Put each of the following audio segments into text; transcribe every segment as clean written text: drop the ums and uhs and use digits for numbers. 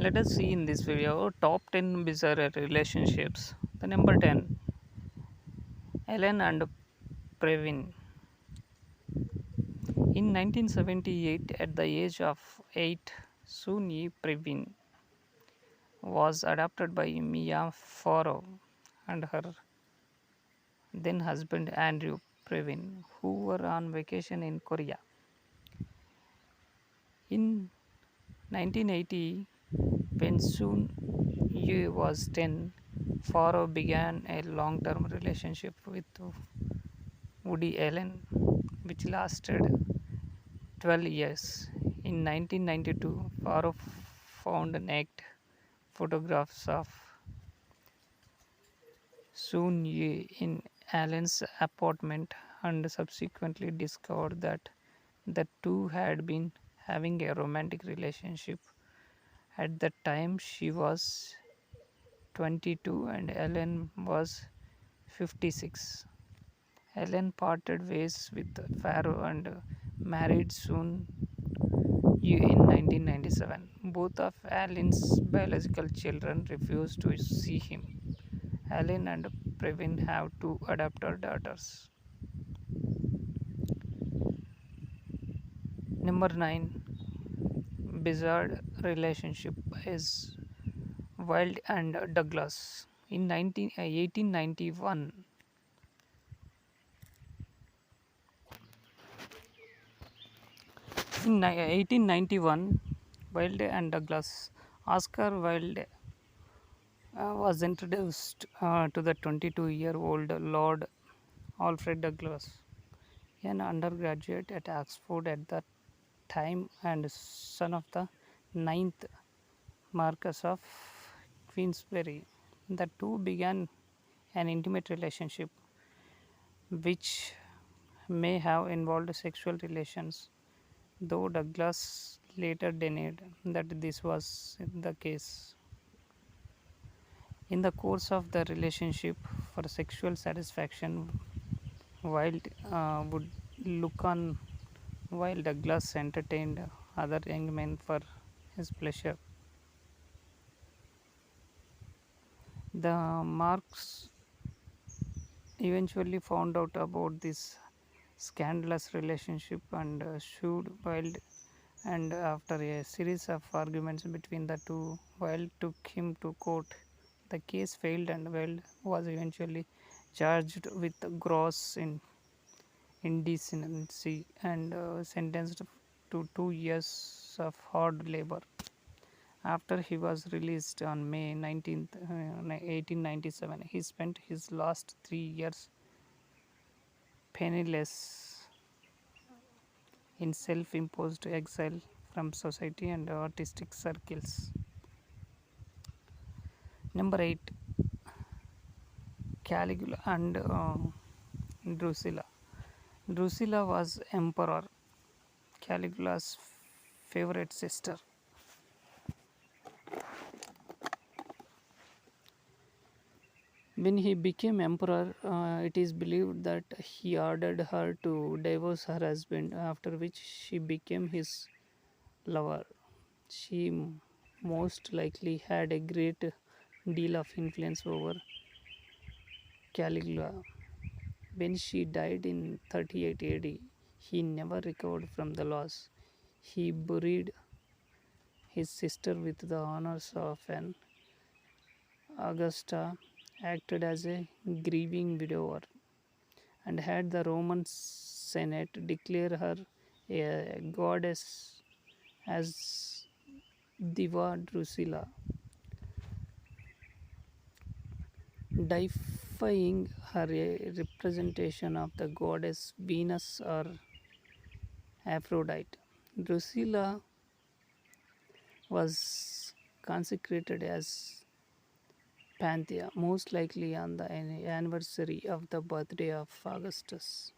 Let us see in this video top 10 bizarre relationships. The number 10, Ellen and Previn. In 1978, at the age of 8, Soon Yi Previn was adopted by Mia Farrow and her then husband Andrew Previn, who were on vacation in Korea. In 1980, when Soon Yi was 10, Farrow began a long term relationship with Woody Allen, which lasted 12 years. In 1992, Farrow found naked photographs of Soon Yi in Allen's apartment and subsequently discovered that the two had been having a romantic relationship. At the time, she was 22 and Allen was 56. Allen parted ways with Farrow and married Soon in 1997. Both of Allen's biological children refused to see him. Allen and Previn have two adopted daughters. Number 9, bizarre relationship is Wilde and Douglas. In 1891, in 1891, Wilde and Douglas, Oscar Wilde was introduced to the 22-year-old Lord Alfred Douglas, an undergraduate at Oxford at the time and son of the ninth Marquess of Queensberry. The two began an intimate relationship, which may have involved sexual relations, though Douglas later denied that this was the case. In the course of the relationship, for sexual satisfaction, Wilde would look on while Douglas entertained other young men for his pleasure. The Marks eventually found out about this scandalous relationship and sued Wilde, and after a series of arguments between the two, Wilde took him to court. The case failed and Wilde was eventually charged with gross indecency and sentenced to 2 years of hard labor. After he was released on May 19th, 1897, he spent his last 3 years penniless in self imposed exile from society and artistic circles. Number 8, Caligula and Drusilla. Drusilla was Emperor Caligula's favorite sister. When he became emperor, it is believed that he ordered her to divorce her husband, after which she became his lover. She most likely had a great deal of influence over Caligula. When she died in 38 AD, he never recovered from the loss. He buried his sister with the honors of an Augusta, acted as a grieving widower, and had the Roman Senate declare her a goddess as Diva Drusilla, deifying her a representation of the goddess Venus or Aphrodite. Drusilla was consecrated as Panthea, most likely on the anniversary of the birthday of Augustus.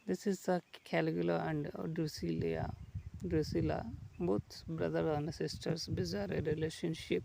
This is the Caligula and Drusilla, both brother and sisters, bizarre relationship.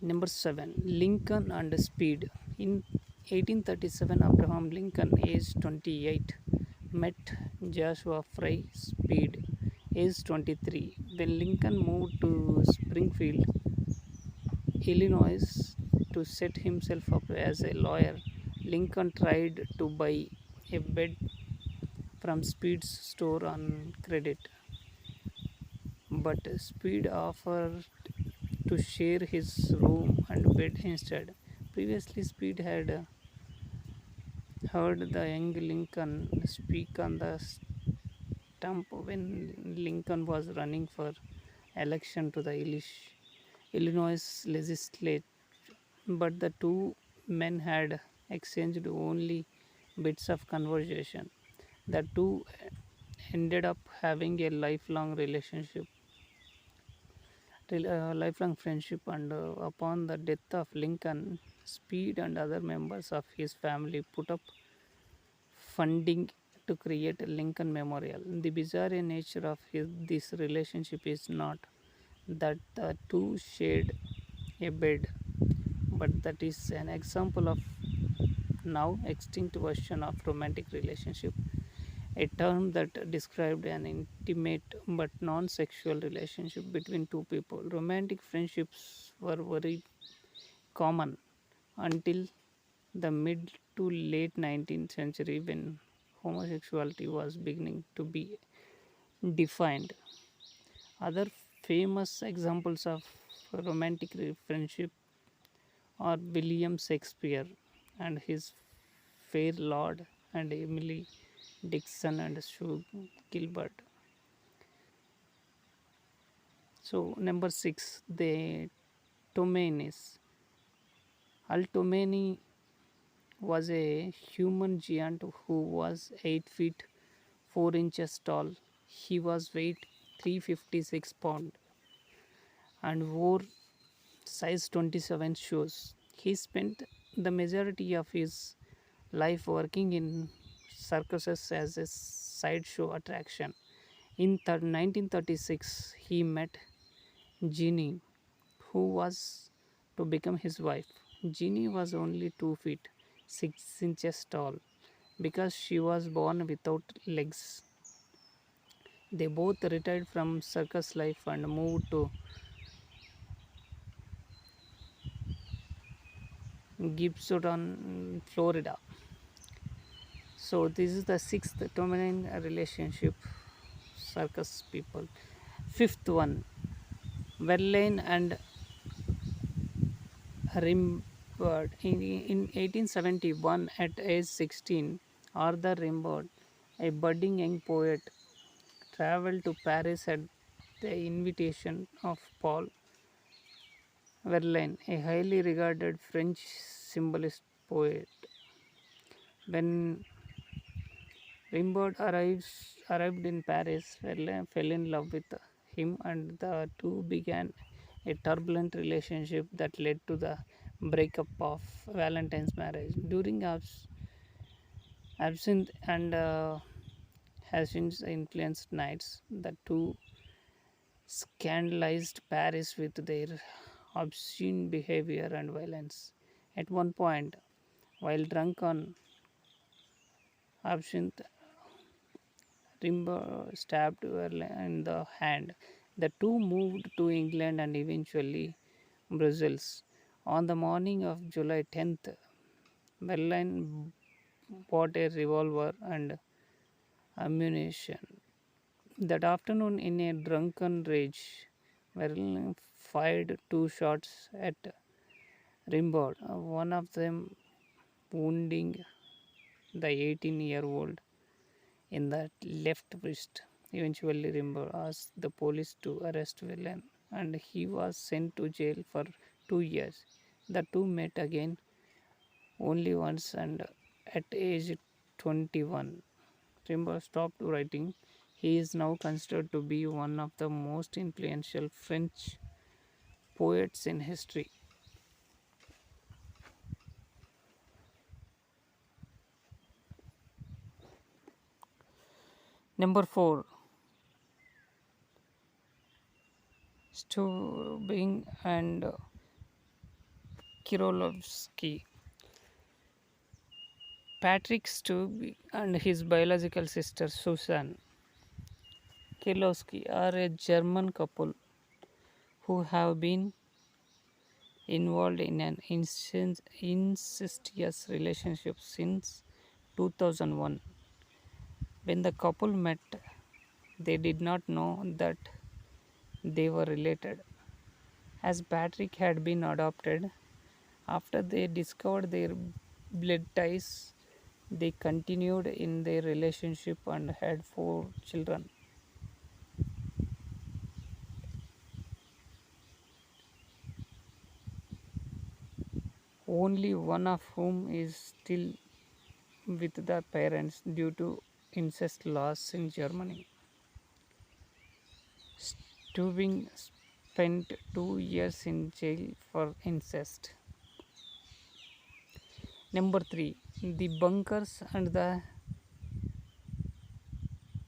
Number 7, Lincoln and Speed. In 1837, Abraham Lincoln, aged 28, met Joshua Fry Speed, Age 23. When Lincoln moved to Springfield, Illinois, to set himself up as a lawyer, Lincoln tried to buy a bed from Speed's store on credit, but Speed offered to share his room and bed instead. Previously, Speed had heard the young Lincoln speak on the stump when Lincoln was running for election to the Illinois legislature, but the two men had exchanged only bits of conversation. The two ended up having a lifelong friendship, and upon the death of Lincoln, Speed and other members of his family put up funding to create a Lincoln Memorial. The bizarre nature of this relationship is not that the two shared a bed, but that is an example of now extinct version of romantic relationship, a term that described an intimate but non-sexual relationship between two people. Romantic friendships were very common until the mid to late 19th century, when homosexuality was beginning to be defined. Other famous examples of romantic friendship are William Shakespeare and his fair lord, and Emily Dickinson and Sue Gilbert. So number 6, the Tomanes. Altomani was a human giant who was 8 feet 4 inches tall. He was weight 356 pound and wore size 27 shoes. He spent the majority of his life working in circuses as a sideshow attraction. In 1936, he met Jeannie, who was to become his wife. Jeannie was only 2 feet 6 inches tall because she was born without legs. They both retired from circus life and moved to Gibson, Florida. So this is the sixth dominant relationship, circus people. Fifth one, Verlaine and Rimbaud. In 1871, at age 16, Arthur Rimbaud, a budding young poet, traveled to Paris at the invitation of Paul Verlaine, a highly regarded French symbolist poet. When arrived in Paris, Verlaine fell in love with him, and the two began a turbulent relationship that led to the breakup of Valentine's marriage. During absinthe and hashish influenced nights, the two scandalized Paris with their obscene behavior and violence. At one point, while drunk on absinthe, Rimbaud stabbed Verlaine in the hand. The two moved to England and eventually Brussels. On the morning of July 10th, Verlaine bought a revolver and ammunition. That afternoon, in a drunken rage, Verlaine fired two shots at Rimbaud, one of them wounding the 18-year-old in the left wrist. Eventually, Rimbaud asked the police to arrest Verlaine, and he was sent to jail for 2 years. The two met again only once, and at age 21, Rimbaud stopped writing. He is now considered to be one of the most influential French poets in history. Number 4, Stubing and Kirolovsky. Patrick Stubbe and his biological sister Susan Kelowski are a German couple who have been involved in an incestuous relationship since 2001. When the couple met, they did not know that they were related, as Patrick had been adopted. After they discovered their blood ties, they continued in their relationship and had four children. Only one of whom is still with the parents due to incest laws in Germany. Stubing spent 2 years in jail for incest. Number 3. The Bunkers and the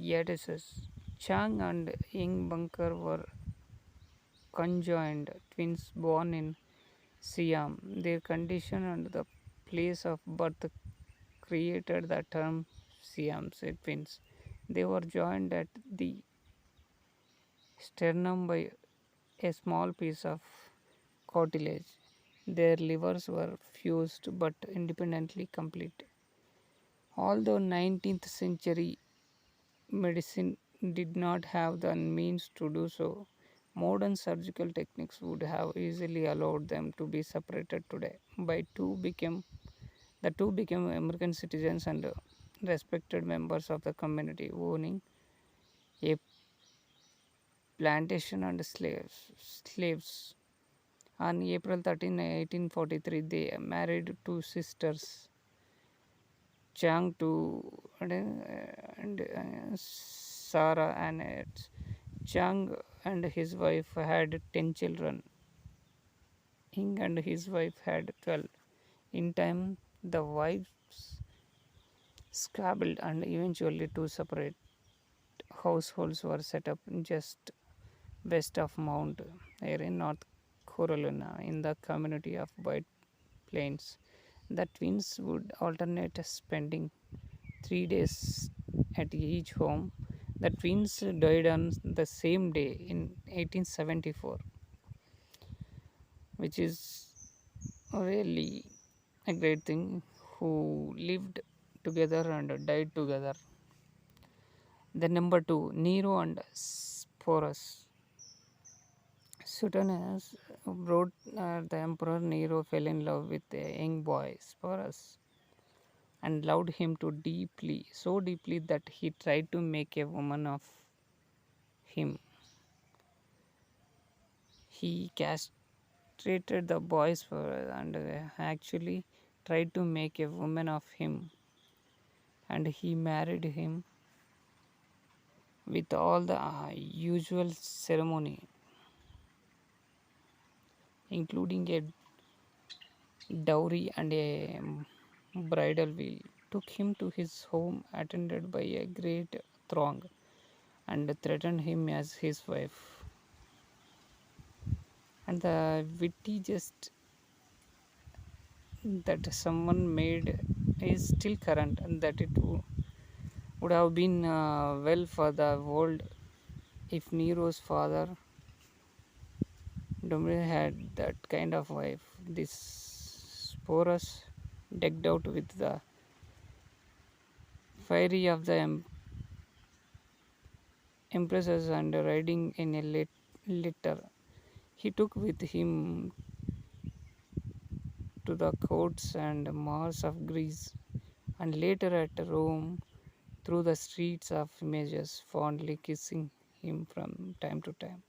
Yatses. Chang and Ying Bunker were conjoined twins born in Siam. Their condition and the place of birth created the term Siamese twins. They were joined at the sternum by a small piece of cartilage. Their livers were fused but independently complete. Although 19th century medicine did not have the means to do so, modern surgical techniques would have easily allowed them to be separated today. The two became American citizens and respected members of the community, owning a plantation and slaves. On April 13, 1843, they married two sisters, Chang to and Sarah Annette. Chang and his wife had 10 children. Ying and his wife had 12. In time, the wives squabbled and eventually two separate households were set up just west of Mount Erin, North Carolina, in the community of White Plains. The twins would alternate spending 3 days at each home. The twins died on the same day in 1874, which is really a great thing, who lived together and died together. Then number 2, Nero and Sporus. Suetonius wrote the Emperor Nero fell in love with a young boy, Sporus, and loved him so deeply that he tried to make a woman of him. He castrated the boys and actually tried to make a woman of him, and he married him with all the usual ceremony, including a dowry and a bridal veil. Took him to his home, attended by a great throng, and threatened him as his wife. And the witty jest that someone made is still current, and that it would have been well for the world if Nero's father Domitian had that kind of wife. This Sporus, decked out with the fiery of the empresses and riding in a litter, he took with him to the courts and Mars of Greece, and later at Rome through the streets of images, fondly kissing him from time to time.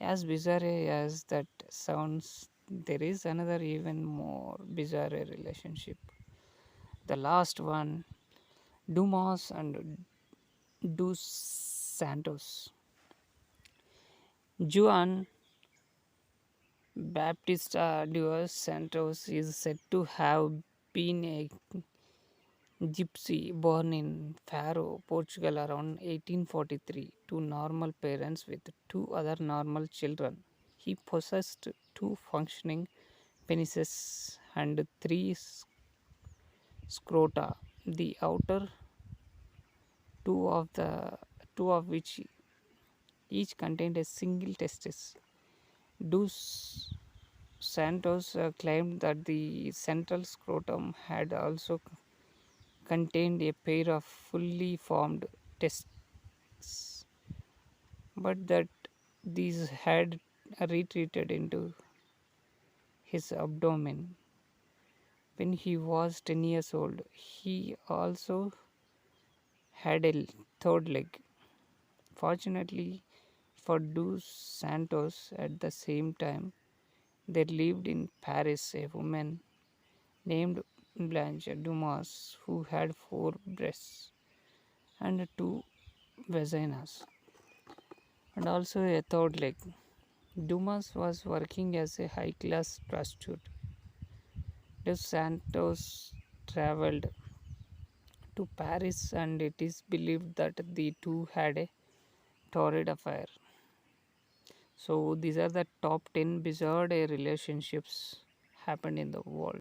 As bizarre as that sounds, there is another even more bizarre relationship. The last one, Dumas and Dos Santos. Juan Baptista dos Santos is said to have been a gypsy born in Faro, Portugal around 1843 to normal parents with two other normal children. He possessed two functioning penises and three scrota, the outer two of the two of which each contained a single testis. Dos Santos claimed that the central scrotum had also contained a pair of fully formed testes, but that these had retreated into his abdomen when he was 10 years old. He also had a third leg. Fortunately for Dos Santos, at the same time, there lived in Paris a woman named Blanche Dumas who had four breasts and two vaginas and also a third leg. Dumas was working as a high class prostitute. Dos Santos traveled to Paris and it is believed that the two had a torrid affair. So these are the top 10 bizarre relationships happened in the world.